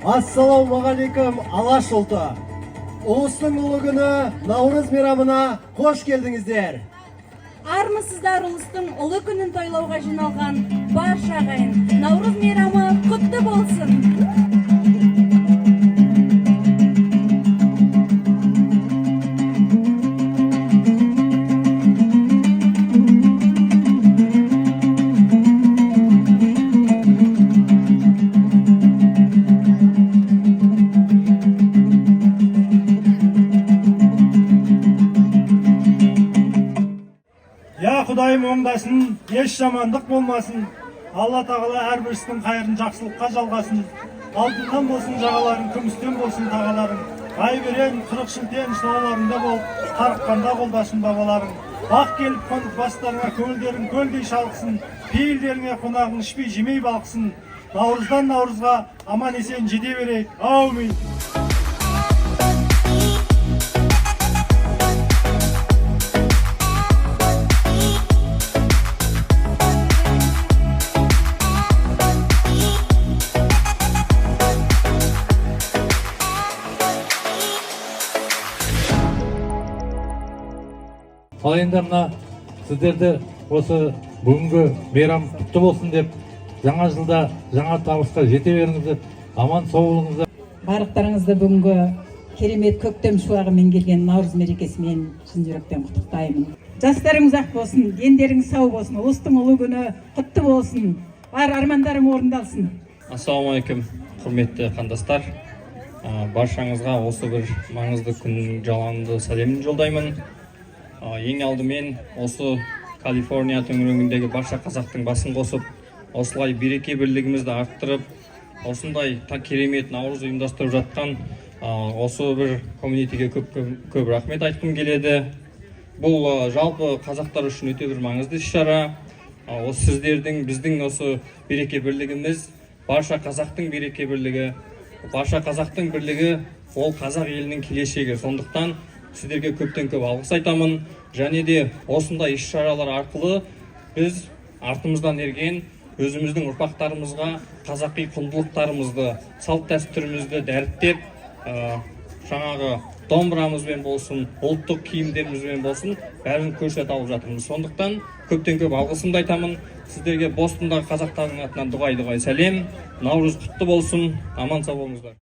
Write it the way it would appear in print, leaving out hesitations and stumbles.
Assalamualaikum Алаш ұлты. Ұлыстың ұлы күні Наурыз мейрамына қош келдіңіздер. Армысыздар ұлыстың ұлы күнін тойлауға жиналған барша ағайын. Наурыз мейрамы құтты болсын. Ya Құдайым оңдасын, еш жамандық болмасын. Алла тағала әрбірісінің қайырын жақсылыққа жалғасын. Алтыннан болсын жағаларың, күмістен болсын тағаларың. Ай берен, қырық шілтен шылаларында бол, қарыққанда қолдасын бабаларың. Бақ келіп қондық бастарыңа көңілдерің көлдей шалқысын. Пейілдеріңе қонағың ішпей жемей балқысын. Наурыздан наурызға аман есен жете берейік. Аумин. Ал енді мына сіздерді осы бүгінгі мейрам құтты болсын деп, жаңа жылда жаңа табысқа жете беріңіздер, аман сау болыңыздар. Барлықтарыңызды бүгінгі керемет көктем шуағымен келген Наурыз мерекесімен шын жүректен құттықтаймын. Жастарыңыз ақ болсын, дендеріңіз сау болсын, ұлыстың ұлы күні құтты болсын, бар армандарың орындалсын. Ассалаумалейкум, құрметті қандастар. Баршаңызға осы бір маңызды күн жалынды сәлемін жолдаймын. Ең алдымен осы Калифорния төңірегіндегі барша қазақтың басын қосып, осылай береке бірлігімізді арттырып, осындай керемет наурыз ұйымдастырып жатқан осы бір комьюнитиге көп рахмет айтқым келеді. Бұл жалпы қазақтар үшін өте бір маңызды іс-шара. Осы сіздердің, біздің осы береке бірлігіміз, барша қазақтың береке бірлігі, барша қазақтың бірлігі ол қазақ елінің келешегі. Сондықтан сіздерге көптен көп алғыс айтамын. Және де осындай іс-шаралар арқылы біз артымыздан ерген өзіміздің ұрпақтарымызға қазақи құндылықтарымызды, салт дәстүрімізді дәріптеп, жаңағы домбырамызбен болсын, ұлттық киімдерімізбен болсын, бәрін көрсете алып жатырмыз. Сондықтан көптен көп алғысымды айтамын. Сіздерге Бостондағы қазақтардың атынан дұғай сәлем. Наурыз құтты болсын, аман сау болыңыздар.